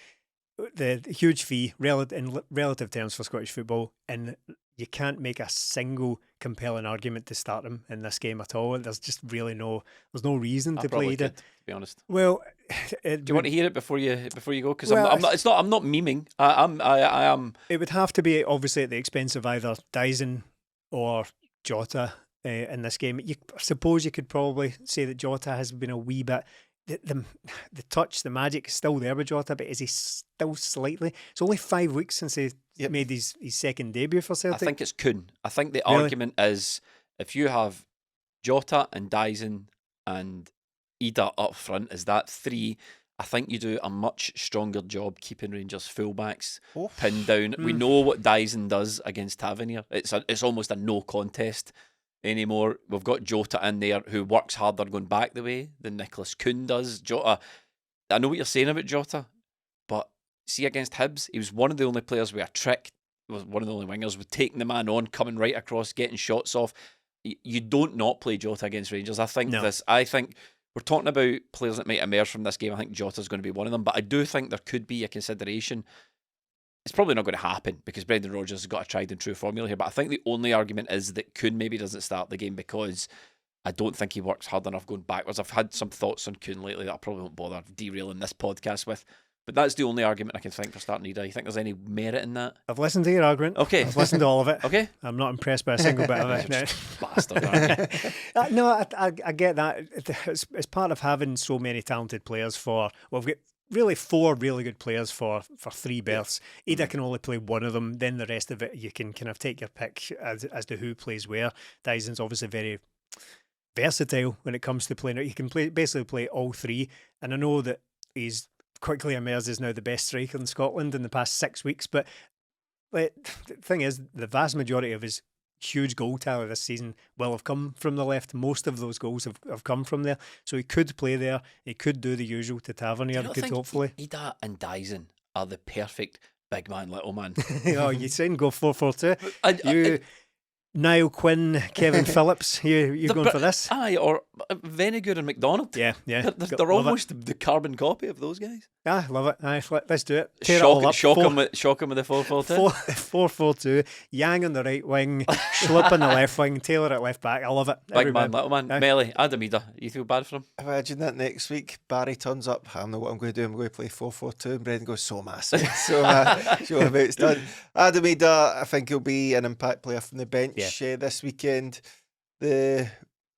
the huge fee in relative terms for Scottish football, and you can't make a single compelling argument to start him in this game at all. There's just really no reason to play it. To be honest, well, do you want to hear it before you go? Because I'm not memeing. I am. It would have to be obviously at the expense of either Dyson or Jota in this game. I suppose you could probably say that Jota has been a wee bit. The touch, the magic is still there with Jota, but is he still slightly? It's only 5 weeks since he made his second debut for Celtic. I think it's Kun. I think the argument is if you have Jota and Dyson and IDAH up front, is that three? I think you do a much stronger job keeping Rangers fullbacks pinned down. We know what Dyson does against Tavernier. It's almost a no contest anymore. We've got Jota in there who works harder going back the way than Nicholas Kuhn does. Jota, I know what you're saying about Jota, but see against Hibs, he was one of the only players with a trick. He was one of the only wingers with taking the man on, coming right across, getting shots off. You don't not play Jota against Rangers. I think we're talking about players that might emerge from this game. I think Jota's going to be one of them, but I do think there could be a consideration. It's probably not going to happen because Brendan Rodgers has got a tried and true formula here, but I think the only argument is that Kuhn maybe doesn't start the game because I don't think he works hard enough going backwards. I've had some thoughts on Kuhn lately that I probably won't bother derailing this podcast with, but that's the only argument I can think for starting IDAH. You think there's any merit in that? I've listened to your argument. Okay. I've listened to all of it. Okay. I'm not impressed by a single bit of it. Bastard, aren't you? No, I get that. It's part of having so many talented players we've got really 4 really good players for 3 berths. IDAH can only play one of them. Then the rest of it, you can kind of take your pick as to who plays where. Dyson's obviously very versatile when it comes to playing. He can basically play all 3. And I know that he's quickly emerged as now the best striker in Scotland in the past 6 weeks. But the thing is, the vast majority of his huge goal tally this season will have come from the left. Most of those goals have come from there. So he could play there. He could do the usual to Tavernier. Hopefully. IDAH and Dyson are the perfect big man, little man. Oh, you saying go 4-4-2? Niall Quinn, Kevin Phillips, you going for this? Aye, or Venegoor and McDonald. Yeah. They're almost the carbon copy of those guys. Ah, love it. Aye, let's do it. Shock him with the 4-4-2. 4-4-2. Yang on the right wing, Schlupp on the left wing, Taylor at left back. I love it. Big man, little man. Melly, Adamida, you feel bad for him? Imagine that next week, Barry turns up. I don't know what I'm going to do. I'm going to play 4-4-2. And Brendan goes, so massive. So show about it's done. Adamida, I think he'll be an impact player from the bench this weekend. The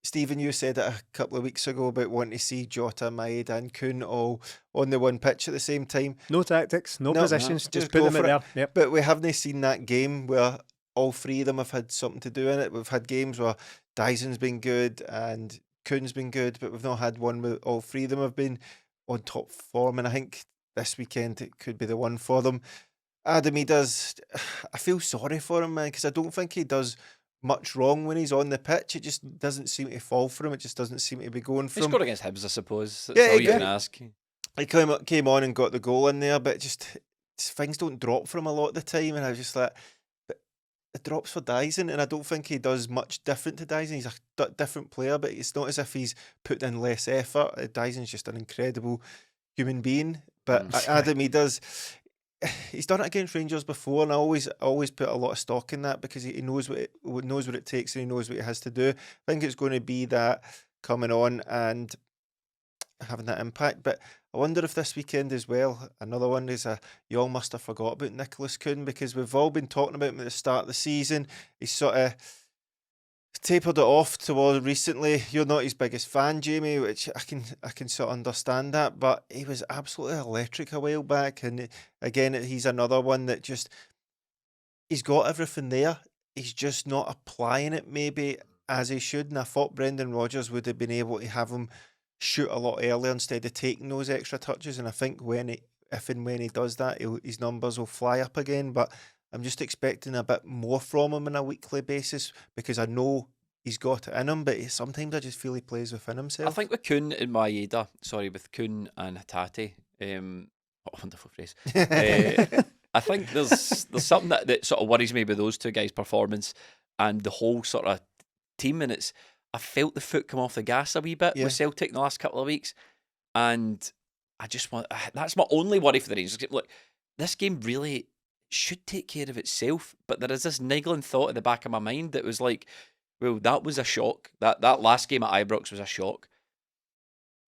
Stephen, you said it a couple of weeks ago about wanting to see Jota, Maeda and Kuhn all on the one pitch at the same time. No tactics, no positions, just put go them for in it. there. Yep. But we haven't seen that game where all three of them have had something to do in it. We've had games where Dyson's been good and Kuhn's been good, but we've not had one where all three of them have been on top form, and I think this weekend it could be the one for them. Adam, I feel sorry for him, man, because I don't think he does much wrong when he's on the pitch. It just doesn't seem to fall for him. It just doesn't seem to be going for He him. scored against HIBS, I suppose. That's all you can ask. He came on and got the goal in there, but just things don't drop for him a lot of the time, and I was just like, but it drops for Dyson, and I don't think he does much different to Dyson. He's a different player, but it's not as if he's put in less effort. Dyson's just an incredible human being, but Adam, he's done it against Rangers before, and I always put a lot of stock in that because he knows what it takes and he knows what he has to do. I think it's going to be that coming on and having that impact. But I wonder if this weekend as well, another one is you all must have forgot about Nicholas Kuhn, because we've all been talking about him at the start of the season. He's sort of tapered it off toward recently. You're not his biggest fan, Jamie, which I can sort of understand that, but he was absolutely electric a while back, and again he's another one that just, he's got everything there, he's just not applying it maybe as he should, and I thought Brendan Rodgers would have been able to have him shoot a lot earlier instead of taking those extra touches, and I think if and when he does that, his numbers will fly up again. But I'm just expecting a bit more from him on a weekly basis, because I know he's got it in him, but sometimes I just feel he plays within himself. I think with Kuhn and Maeda, with Kuhn and Hatate, what a wonderful phrase. I think there's something that sort of worries me with those two guys' performance and the whole sort of team, and I felt the foot come off the gas a wee bit with Celtic in the last couple of weeks, and I just that's my only worry for the Rangers. Look, this game really should take care of itself, but there is this niggling thought at the back of my mind that was like, well, that was a shock. That last game at Ibrox was a shock.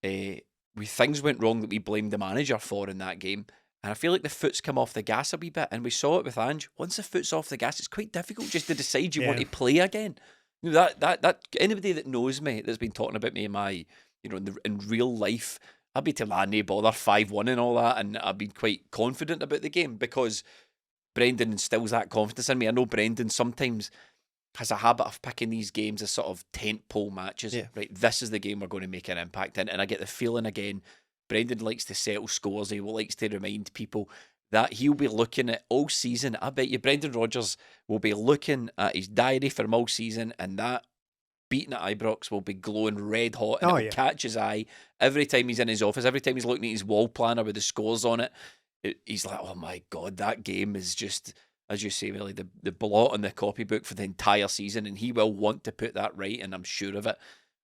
Things went wrong that we blamed the manager for in that game, and I feel like the foot's come off the gas a wee bit, and we saw it with Ange. Once the foot's off the gas, it's quite difficult just to decide you want to play again. You know, that anybody that knows me, that's been talking about me in my, in real life, I'd be telling, nah, bother, 5-1 and all that, and I've been quite confident about the game because Brendan instills that confidence in me. I know Brendan sometimes has a habit of picking these games as sort of tentpole matches. Yeah. Right, this is the game we're going to make an impact in, and I get the feeling again, Brendan likes to settle scores. He likes to remind people that he'll be looking at all season. I bet you Brendan Rodgers will be looking at his diary from all season, and that beating at Ibrox will be glowing red hot, and it will catch his eye every time he's in his office, every time he's looking at his wall planner with the scores on it. He's like, oh my God, that game is just, as you say, really the blot on the copybook for the entire season, and he will want to put that right, and I'm sure of it.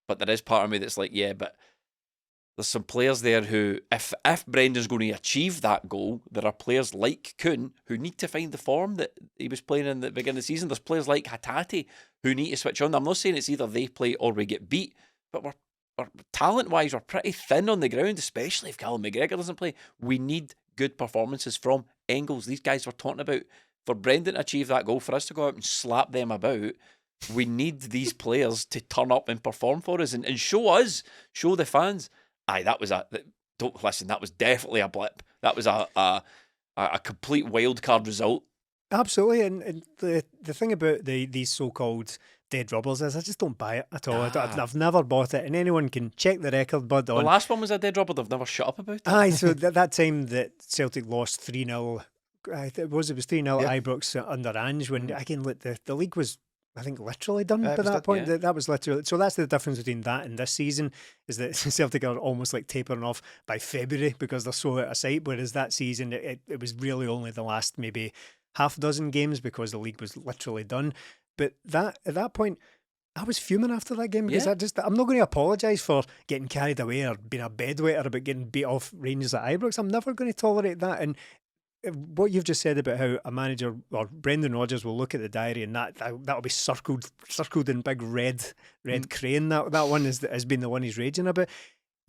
But there is part of me that's like, yeah, but there's some players there who, if Brendan's going to achieve that goal, there are players like Kuhn who need to find the form that he was playing in the beginning of the season. There's players like Hatate who need to switch on. I'm not saying it's either they play or we get beat, but we're talent-wise, we're pretty thin on the ground, especially if Callum McGregor doesn't play. We need good performances from Engels. These guys we're talking about. For Brendan to achieve that goal, for us to go out and slap them about, we need these players to turn up and perform for us and show the fans. Aye, that was don't listen, that was definitely a blip. That was a complete wild card result. Absolutely, and the thing about these so-called dead rubbers is I just don't buy it at all. I've never bought it, and anyone can check the record, bud. The last one was a dead rubber. They've never shut up about it. Aye, so that time that Celtic lost 3-0, it was 3-0 at Ibrox under Ange, when again the league was, I think, literally done by that point. Yeah. That was literally, so that's the difference between that and this season, is that Celtic are almost like tapering off by February because they're so out of sight, whereas that season it was really only the last maybe half dozen games because the league was literally done. But at that point, I was fuming after that game because I'm not going to apologise for getting carried away or being a bedwetter about getting beat off Rangers at Ibrox. I'm never going to tolerate that. And what you've just said about how a manager or Brendan Rodgers will look at the diary and that'll be circled in big red crayon. That one has been the one he's raging about.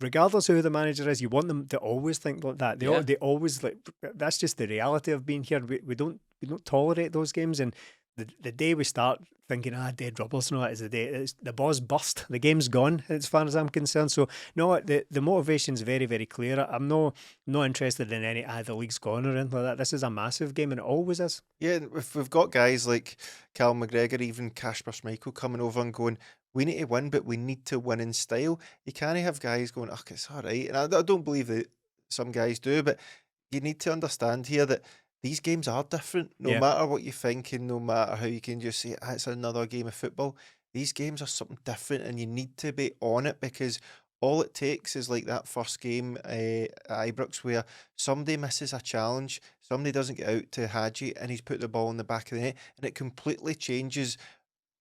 Regardless of who the manager is, you want them to always think like that. They always, like, that's just the reality of being here. We don't tolerate those games, and the day we start thinking, dead rubbers, no, that is the day. It's the ball's burst. The game's gone, as far as I'm concerned. So, no, the motivation's very, very clear. I'm not interested in any, the league's gone or anything like that. This is a massive game, and it always is. Yeah, if we've got guys like Cal McGregor, even Kasper Schmeichel coming over and going, we need to win, but we need to win in style. You can't have guys going, it's all right. And I don't believe that some guys do, but you need to understand here that these games are different. No matter what you think and no matter how you can just say, it's another game of football. These games are something different and you need to be on it, because all it takes is like that first game at Ibrox where somebody misses a challenge, somebody doesn't get out to Hadji and he's put the ball in the back of the net, and it completely changes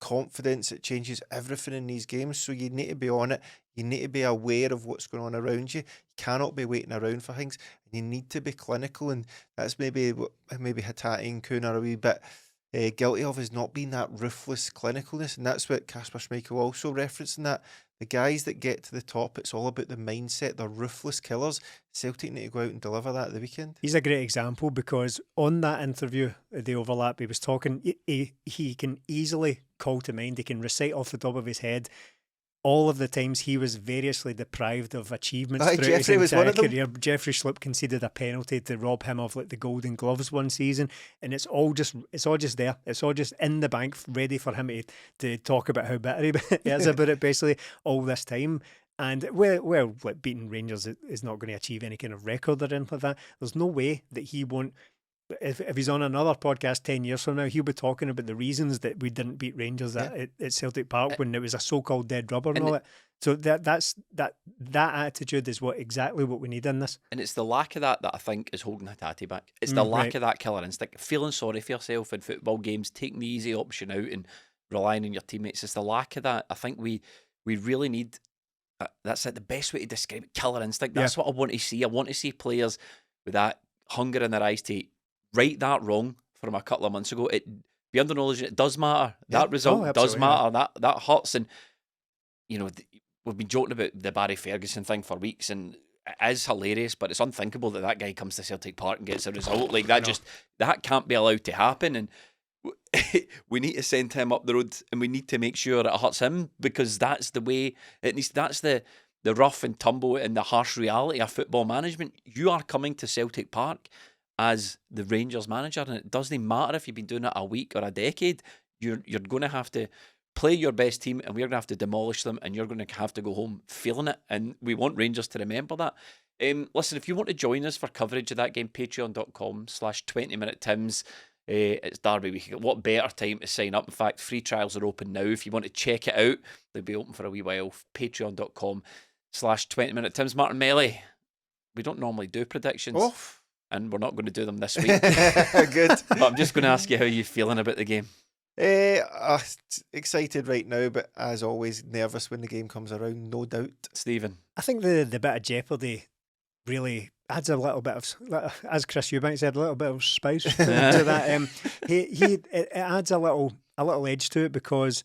confidence. It changes everything in these games. So you need to be on it. You need to be aware of what's going on around you. You cannot be waiting around for things. And you need to be clinical, and that's maybe what Hatate and Kuhn are a wee bit guilty of, is not being that ruthless clinicalness. And that's what Kasper Schmeichel also referenced in that. The guys that get to the top, it's all about the mindset. They're ruthless killers. Celtic need to go out and deliver that at the weekend. He's a great example, because on that interview, the overlap, he was talking, he can easily call to mind, he can recite off the top of his head all of the times he was variously deprived of achievements throughout Jeffrey his was one entire of them. career. Jeffrey Schlupp conceded a penalty to rob him of like the Golden Gloves one season, and it's all just there. It's all just in the bank, ready for him to talk about how bitter he is about it basically all this time. And well, like beating Rangers is not going to achieve any kind of record or anything like that. There's no way that he won't. If he's on another podcast 10 years from now, he'll be talking about the reasons that we didn't beat Rangers at Celtic Park when it was a so-called dead rubber and all that. So that attitude is exactly what we need in this. And it's the lack of that I think is holding Hatate back. It's the lack of that killer instinct, feeling sorry for yourself in football games, taking the easy option out and relying on your teammates. It's the lack of that. I think we really need. That's the best way to describe it. Killer instinct. That's what I want to see. I want to see players with that hunger in their eyes to right that wrong from a couple of months ago. It be under knowledge it does matter. That result does matter. That hurts. And we've been joking about the Barry Ferguson thing for weeks, and it is hilarious, but it's unthinkable that guy comes to Celtic Park and gets a result like that. That can't be allowed to happen, and we need to send him up the road, and we need to make sure it hurts him, because that's the way it needs. That's the rough and tumble and the harsh reality of football management. You are coming to Celtic Park as the Rangers manager, and it doesn't matter if you've been doing it a week or a decade. You're going to have to play your best team, and we're going to have to demolish them, and you're going to have to go home feeling it. And we want Rangers to remember that. Listen, if you want to join us for coverage of that game, patreon.com/20minutetims. It's Derby week. What better time to sign up? In fact, free trials are open now. If you want to check it out, they'll be open for a wee while. Patreon.com/20minutetims. Martin Melly, we don't normally do predictions. And we're not going to do them this week. Good. But I'm just going to ask you how you're feeling about the game. Excited right now, but as always, nervous when the game comes around, no doubt. Stephen? I think the bit of jeopardy really adds a little bit of, as Chris Eubank said, a little bit of spice to that. It adds a little edge to it, because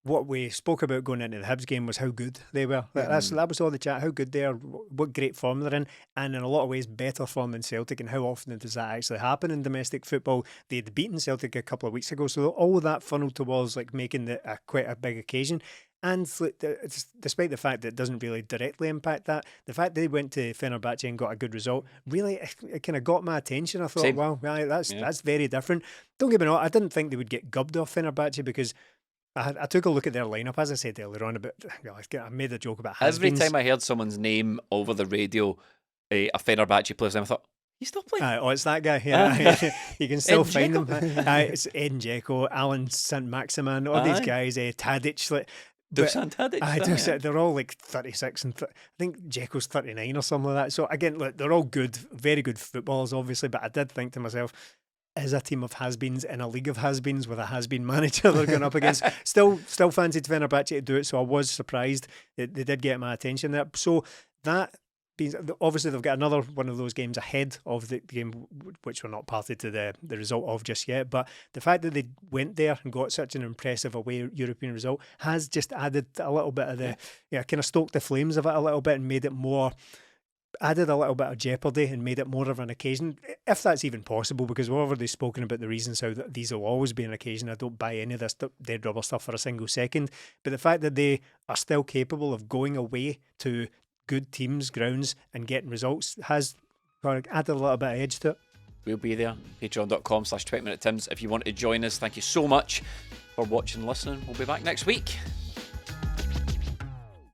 what we spoke about going into the Hibs game was how good they were. That was all the chat, how good they are, what great form they're in, and in a lot of ways better form than Celtic, and how often does that actually happen in domestic football. They'd beaten Celtic a couple of weeks ago, so all of that funneled towards like making quite a big occasion. And despite the fact that it doesn't really directly impact that, the fact they went to Fenerbahce and got a good result, really, it kind of got my attention. I thought, Same. wow, that's very different. Don't get me wrong, I didn't think they would get gubbed off Fenerbahce, because I took a look at their lineup, as I said earlier on, about. I made a joke about Every has-beens. time I heard someone's name over the radio, a Fenerbahce player's name, I thought, he's still playing. It's that guy. Yeah, you can still find him. Dzeko. It's Edin Dzeko, Alan Saint-Maximin, all these guys. Tadic, Dusan Tadic. They're all like 36 and I think Dzeko's 39 or something like that. So again, look, they're all good, very good footballers, obviously. But I did think to myself, is a team of has-beens in a league of has-beens with a has-been manager they're going up against. Still fancied Fenerbahce to do it, so I was surprised they did get my attention there. So that means, obviously they've got another one of those games ahead of the game, which we're not party to the result of just yet. But the fact that they went there and got such an impressive away European result has just added a little bit of kind of stoked the flames of it a little bit and made it more added a little bit of jeopardy and made it more of an occasion, if that's even possible, because we've already spoken about the reasons how these will always be an occasion. I don't buy any of this dead rubber stuff for a single second. But the fact that they are still capable of going away to good teams' grounds and getting results has added a little bit of edge to it. We'll be there. Patreon.com/20minutetims. If you want to join us, thank you so much for watching and listening. We'll be back next week.